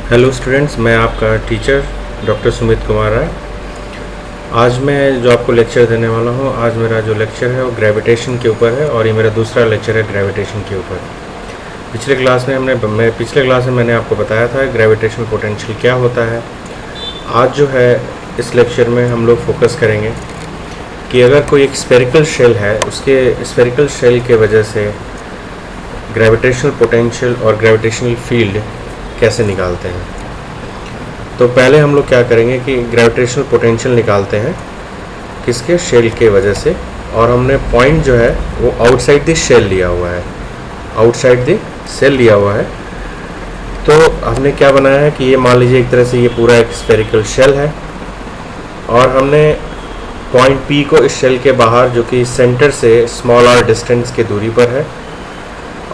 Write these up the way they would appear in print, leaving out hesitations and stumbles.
Hello students, मैं आपका teacher doctor Sumit Kumar Rai. आज मैं जो आपको लेक्चर देने वाला हूँ, आज मेरा जो लेक्चर है वो ग्रेविटेशन के ऊपर है और ये मेरा दूसरा लेक्चर है ग्रेविटेशन के ऊपर। पिछले क्लास में मैंने आपको बताया था ग्रेविटेशनल पोटेंशियल क्या होता है। आज जो है इस लेक्चर में हम लोग फोकस करेंगे कि अगर कोई एक स्फेरिकल शेल है, उसके स्फेरिकल शेल के वजह से ग्रेविटेशनल पोटेंशियल और ग्रेविटेशनल फील्ड कैसे निकालते हैं। तो पहले हम लोग क्या करेंगे कि ग्रेविटेशनल पोटेंशियल निकालते हैं किसके, शेल के वजह से। और हमने पॉइंट जो है वो आउटसाइड द शेल लिया हुआ है, आउटसाइड द शेल लिया हुआ है। तो हमने क्या बनाया है कि ये मान लीजिए एक तरह से ये पूरा एक स्फेरिकल शेल है और हमने पॉइंट पी को इस शेल के बाहर, जो कि सेंटर से स्मॉल आर डिस्टेंस की दूरी पर है,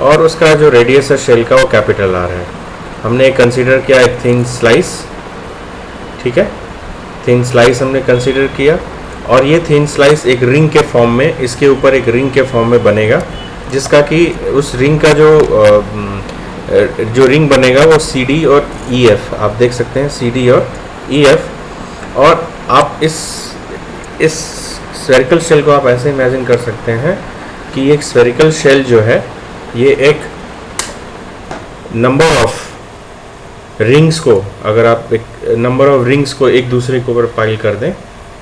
और उसका जो रेडियस है शेल का वो कैपिटल आर है। हमने कंसीडर किया एक थिन स्लाइस, ठीक है, थिन स्लाइस हमने कंसीडर किया। और ये थिन स्लाइस एक रिंग के फॉर्म में, इसके ऊपर एक रिंग के फॉर्म में बनेगा, जिसका कि उस रिंग का जो रिंग बनेगा वो सी डी और ई एफ, आप देख सकते हैं सी डी और ई एफ। और आप इस स्फेरिकल शेल को आप ऐसे इमेजिन कर सकते हैं कि एक स्फेरिकल शेल जो है ये एक नंबर ऑफ रिंग्स को, अगर आप एक नंबर ऑफ रिंग्स को एक दूसरे के ऊपर पाइल कर दें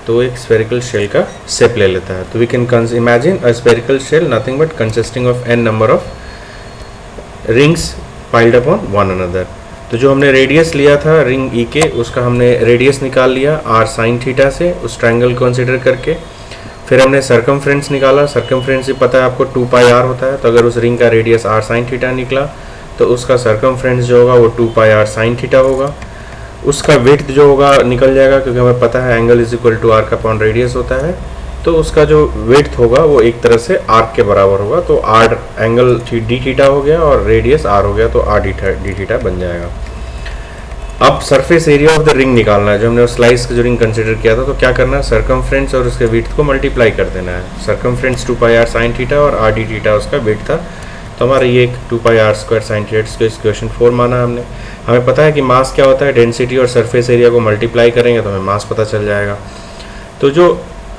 तो एक स्फेरिकल शेल का शेप ले लेता है। तो we can imagine a spherical shell nothing but consisting of N number of rings piled upon one another. तो जो हमने रेडियस लिया था रिंग ई के, उसका हमने रेडियस निकाल लिया आर साइन थीटा से, उस ट्रायंगल को कंसिडर करके। फिर हमने सरकमफ्रेंस निकाला, सरकमफ्रेंस ही पता है आपको 2 पाई आर होता है। तो अगर उस रिंग का रेडियस आर साइन थीटा निकला तो उसका सरकमफ्रेंस जो होगा वो 2 पाई आर साइन थीटा होगा। उसका विड्थ जो होगा निकल जाएगा, क्योंकि हमें पता है angle is equal to R का अपॉन रेडियस होता है। तो उसका जो विड्थ होगा वो एक तरह से आर्क के बराबर होगा। तो आर एंगल डी थीटा हो गया और रेडियस आर हो गया, तो आर डी थीटा बन जाएगा। अब surface area of the ring निकालना है, जो हमने स्लाइस का जो रिंग कंसिडर किया था। तो क्या करना है, सरकमफ्रेंस और उसके विड्थ को मल्टीप्लाई कर देना है। Circumference 2 pi R sine theta और आर डी थीटा उसका विड्थ था। तो हमारा ये एक 2 pi R square sine theta, इसको इक्वेशन 4 माना हमने। हमें पता है कि मास क्या होता है, डेंसिटी और सरफेस एरिया को मल्टीप्लाई करेंगे तो हमें मास पता चल जाएगा। तो जो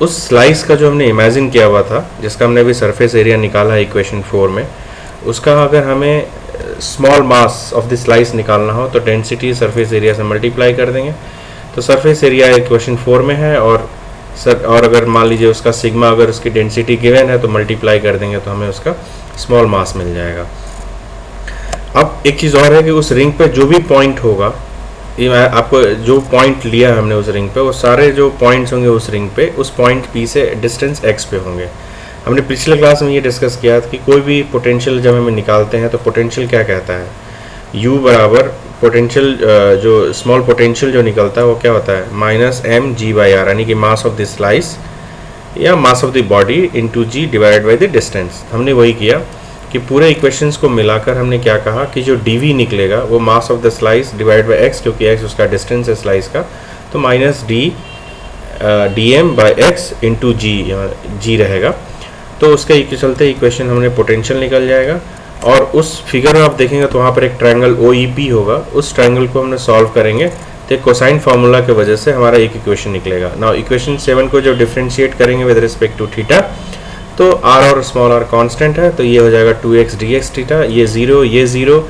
उस स्लाइस का जो हमने इमेजिन किया हुआ था, जिसका हमने अभी सरफेस एरिया निकाला है इक्वेशन 4 में, उसका अगर हमें small mass of the slice निकालना हो तो डेंसिटी सरफेस एरिया से मल्टीप्लाई कर देंगे। तो सरफेस एरिया इक्वेशन 4 में है, और अगर मान लीजिए उसका सिग्मा, अगर उसकी डेंसिटी गिवन है तो मल्टीप्लाई कर देंगे तो हमें उसका स्मॉल मास मिल जाएगा। अब एक चीज़ और है कि उस रिंग पे जो भी पॉइंट होगा, ये आपको जो पॉइंट लिया है हमने उस रिंग पे, वो सारे जो पॉइंट्स होंगे उस रिंग पे, उस पॉइंट पी से डिस्टेंस एक्स पे होंगे। हमने पिछले क्लास में ये डिस्कस किया था कि कोई भी पोटेंशियल जब हमें निकालते हैं तो पोटेंशियल क्या कहता है, u बराबर पोटेंशियल, जो स्मॉल पोटेंशियल जो निकलता है वो क्या होता है, minus M G by R, यानी कि मास ऑफ द स्लाइस या mass of the body into G divide by the distance. हमने वही किया कि पूरे इक्वेशंस को मिलाकर हमने क्या कहा कि जो डी निकलेगा वो mass of the slice divide by x, क्योंकि एक्स उसका डिस्टेंस है स्लाइस का, तो minus d m by x into g रहेगा। तो उसके चलते इक्वेशन हमने पोटेंशियल निकल जाएगा। और उस फिगर में आप देखेंगे तो वहाँ पर एक ट्रायंगल ओ ई पी होगा, उस ट्रायंगल को हमने सॉल्व करेंगे तो कोसाइन फार्मूला की वजह से हमारा एक इक्वेशन निकलेगा। नाउ इक्वेशन 7 को जब डिफरेंशिएट करेंगे विद रिस्पेक्ट टू थीटा, तो आर और स्मॉल आर कांस्टेंट है, तो ये हो जाएगा 2x dx थीटा, ये 0,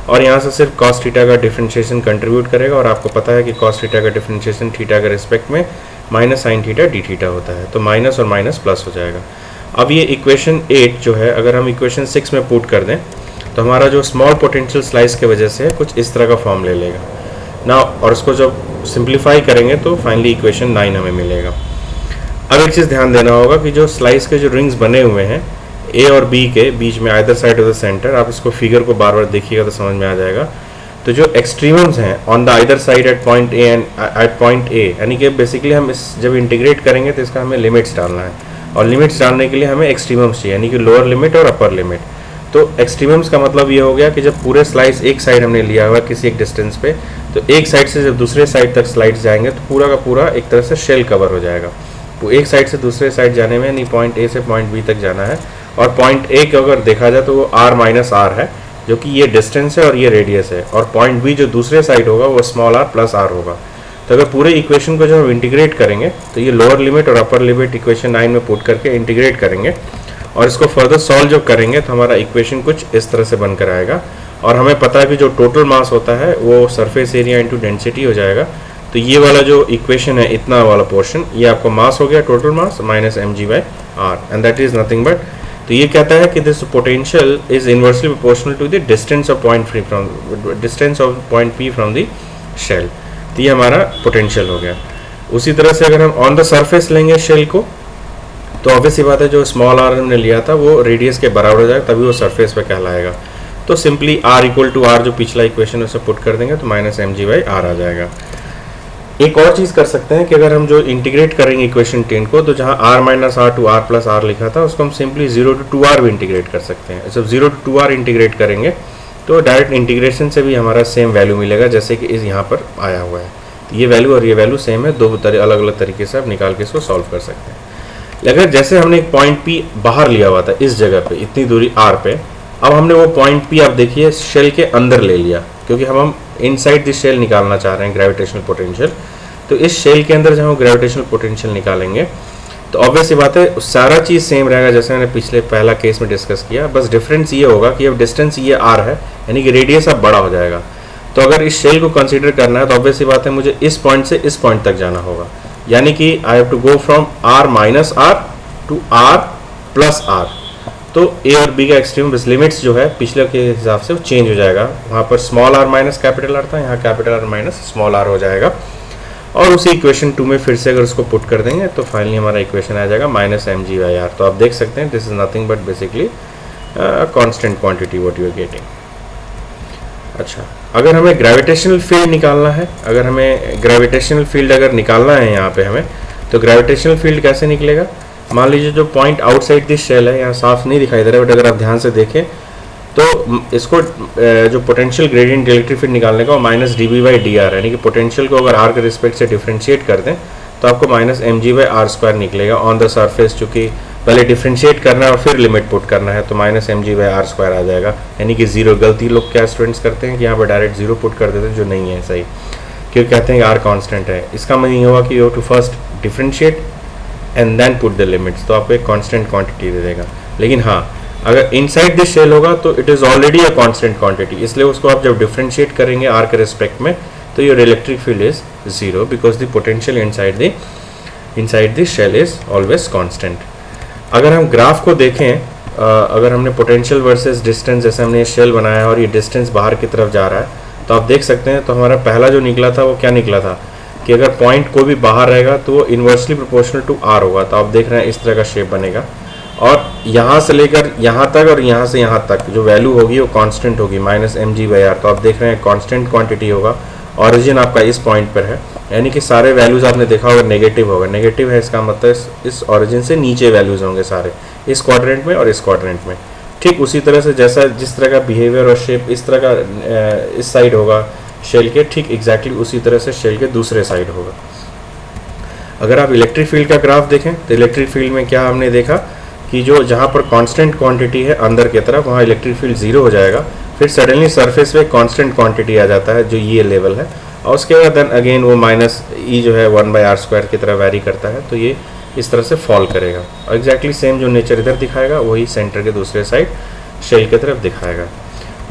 और यहाँ से सिर्फ cos थीटा का डिफरेंशिएशन कंट्रीब्यूट करेगा। और आपको पता है कि cos थीटा का डिफरेंशिएशन थीटा के रिस्पेक्ट में minus sine theta D theta होता है, तो माइनस और माइनस प्लस हो जाएगा। अब ये इक्वेशन 8 जो है, अगर हम इक्वेशन 6 में पुट कर दें तो हमारा जो स्मॉल पोटेंशियल स्लाइस की वजह से कुछ इस तरह का फॉर्म ले लेगा ना, और उसको जब सिंप्लीफाई करेंगे तो फाइनली इक्वेशन 9 हमें मिलेगा। अब एक चीज़ ध्यान देना होगा कि जो स्लाइस के जो रिंग्स बने हुए हैं ए और बी के बीच में, either side of the centre, आप इसको फिगर को बार बार देखिएगा तो समझ में आ जाएगा। तो जो एक्सट्रीमम्स हैं on the either side at point A and at point A, यानी कि बेसिकली हम इस जब इंटीग्रेट करेंगे तो इसका हमें लिमिट्स डालना है, और लिमिट्स डालने के लिए हमें एक्सट्रीमम्स चाहिए, यानी कि लोअर लिमिट और अपर लिमिट। तो एक्सट्रीमम्स का मतलब ये हो गया कि जब पूरे स्लाइस एक साइड हमने लिया हुआ किसी एक डिस्टेंस पे, तो एक साइड से जब दूसरे साइड तक स्लाइड्स जाएंगे तो पूरा का पूरा एक तरह से शेल कवर हो जाएगा। तो एक साइड से दूसरे साइड जाने में, यानी पॉइंट ए से पॉइंट बी तक जाना है, और पॉइंट ए का अगर देखा जाए तो वो आर माइनस आर है, जो कि ये डिस्टेंस है और ये रेडियस है, और पॉइंट बी जो दूसरे साइड होगा वो स्मॉल r प्लस r होगा। तो अगर पूरे इक्वेशन को जब हम इंटीग्रेट करेंगे तो ये लोअर लिमिट और अपर लिमिट इक्वेशन 9 में पुट करके इंटीग्रेट करेंगे और इसको फर्दर सॉल्व जब करेंगे तो हमारा इक्वेशन कुछ इस तरह से बनकर आएगा। और हमें पता है कि जो टोटल मास होता है वो सरफेस एरिया इंटू डेंसिटी हो जाएगा। तो ये वाला जो इक्वेशन है, इतना वाला पोर्शन, ये आपको मास हो गया, total mass minus mg/r, and that is nothing but, तो ये कहता है कि this potential is inversely proportional to the distance of point p from the shell. तो ये हमारा पोटेंशियल हो गया। उसी तरह से अगर हम ऑन द सरफेस लेंगे शेल को, तो ऑब्वियस ही बात है जो स्मॉल r हमने लिया था वो रेडियस के बराबर हो जाएगा, तभी वो सरफेस पे कहलाएगा। तो simply r equal to r जो पिछला इक्वेशन उसे पुट कर देंगे तो माइनस mg/r आ जाएगा। एक और चीज़ कर सकते हैं कि अगर हम जो इंटीग्रेट करेंगे इक्वेशन 10 को, तो जहाँ r minus r to r plus r लिखा था उसको हम सिंपली 0 टू 2r भी इंटीग्रेट कर सकते हैं। जब 0 टू 2r इंटीग्रेट करेंगे तो डायरेक्ट इंटीग्रेशन से भी हमारा सेम वैल्यू मिलेगा जैसे कि इस यहाँ पर आया हुआ है। तो ये वैल्यू और ये वैल्यू सेम है, दो अलग अलग तरीके से आप निकाल के इसको सॉल्व कर सकते हैं। अगर जैसे हमने एक पॉइंट P बाहर लिया हुआ था इस जगह पे, इतनी दूरी r पे, अब हमने वो पॉइंट P आप देखिए शेल के अंदर ले लिया, क्योंकि हम इनसाइड द शेल निकालना चाह रहे हैं ग्रेविटेशनल पोटेंशियल। तो इस शेल के अंदर जब हम ग्रेविटेशनल पोटेंशियल निकालेंगे तो ऑब्वियस बात है सारा चीज़ सेम रहेगा जैसे मैंने पिछले पहला केस में डिस्कस किया, बस डिफरेंस ये होगा कि अब डिस्टेंस ये r है, यानी कि रेडियस अब बड़ा हो जाएगा। तो अगर इस शेल को कंसीडर करना है तो ऑब्वियस बात है मुझे इस पॉइंट से इस पॉइंट तक जाना होगा, यानी कि I have to go from r minus r to r plus r। तो a और b का एक्सट्रीम बस लिमिट्स जो है पिछले के हिसाब से वो चेंज हो जाएगा। वहाँ पर small r minus capital r था, यहाँ capital R minus small r हो जाएगा। और उसी इक्वेशन 2 में फिर से अगर उसको पुट कर देंगे तो फाइनली हमारा इक्वेशन आ जाएगा माइनस mg/r। तो आप देख सकते हैं this is nothing but basically constant quantity what you are getting. अच्छा, अगर हमें ग्रेविटेशनल फील्ड निकालना है, अगर हमें ग्रेविटेशनल फील्ड अगर निकालना है यहाँ पे हमें, तो ग्रेविटेशनल फील्ड कैसे निकलेगा? मान लीजिए जो पॉइंट आउटसाइड दिस शेल है, यहाँ साफ नहीं दिखाई दे रहा है बट अगर आप ध्यान से देखें तो इसको जो पोटेंशियल ग्रेडियंट इलेक्ट्रिक फील्ड निकालने का माइनस dB/dr, यानी कि पोटेंशियल को अगर r के रिस्पेक्ट से डिफ्रेंशिएट कर दें तो आपको माइनस mg/r² निकलेगा ऑन द सरफेस। चूँकि पहले डिफ्रेंशिएट करना है और फिर लिमिट पुट करना है तो माइनस mg/r² आ जाएगा, यानी कि जीरो। गलती लोग क्या स्टूडेंट्स करते हैं कि यहाँ पर डायरेक्ट जीरो पुट कर देते हैं, जो नहीं है सही, क्योंकि कहते हैं कि r कांस्टेंट है। इसका मतलब ये होगा कि you to first differentiate and then put the limits, तो आपको एक कांस्टेंट क्वांटिटी दे देगा। लेकिन हाँ, अगर इनसाइड दिस शेल होगा तो it is already a constant quantity, इसलिए उसको आप जब डिफ्रेंशिएट करेंगे r के रिस्पेक्ट में तो your electric field is zero because the potential inside this shell is always constant. अगर हम ग्राफ को देखें, अगर हमने पोटेंशियल वर्सेस डिस्टेंस, जैसे हमने ये शेल बनाया है और ये डिस्टेंस बाहर की तरफ जा रहा है, तो आप देख सकते हैं तो हमारा पहला जो निकला था वो क्या निकला था कि अगर पॉइंट कोई भी बाहर रहेगा तो वो इन्वर्सली प्रोपोर्शनल टू r होगा। तो आप देख रहे हैं इस तरह का शेप बनेगा, और यहाँ से लेकर यहाँ तक और यहाँ से यहाँ तक जो वैल्यू होगी वो कांस्टेंट होगी माइनस mg/r। तो आप देख रहे हैं कांस्टेंट क्वांटिटी होगा। ओरिजिन आपका इस पॉइंट पर है, यानी कि सारे वैल्यूज़ आपने देखा होगा नेगेटिव होगा। नेगेटिव है इसका मतलब इस ओरिजिन से नीचे वैल्यूज़ होंगे सारे, इस क्वाड्रेंट में और इस क्वाड्रेंट में। ठीक उसी तरह से जैसा जिस तरह का बिहेवियर और शेप इस तरह का इस साइड होगा शेल के, ठीक एग्जैक्टली उसी तरह से शेल के दूसरे साइड होगा। अगर आप इलेक्ट्रिक फील्ड का ग्राफ देखें तो इलेक्ट्रिक फील्ड में क्या हमने देखा कि जो जहाँ पर कांस्टेंट क्वांटिटी है अंदर की तरफ, वहाँ इलेक्ट्रिक फील्ड जीरो हो जाएगा। फिर सडनली सरफेस पे कांस्टेंट क्वांटिटी आ जाता है जो ये लेवल है, और उसके बाद देन अगेन वो माइनस ई जो है 1/r² की तरह वैरी करता है, तो ये इस तरह से फॉल करेगा। और एग्जैक्टली सेम जो नेचर इधर दिखाएगा वही सेंटर के दूसरे साइड शेल की तरफ दिखाएगा।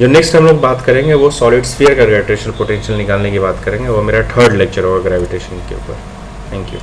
जो नेक्स्ट हम लोग बात करेंगे वो सॉलिड स्फीयर का ग्रेविटेशनल पोटेंशियल निकालने की बात करेंगे, वो मेरा थर्ड लेक्चर होगा ग्रेविटेशन के ऊपर। Thank you.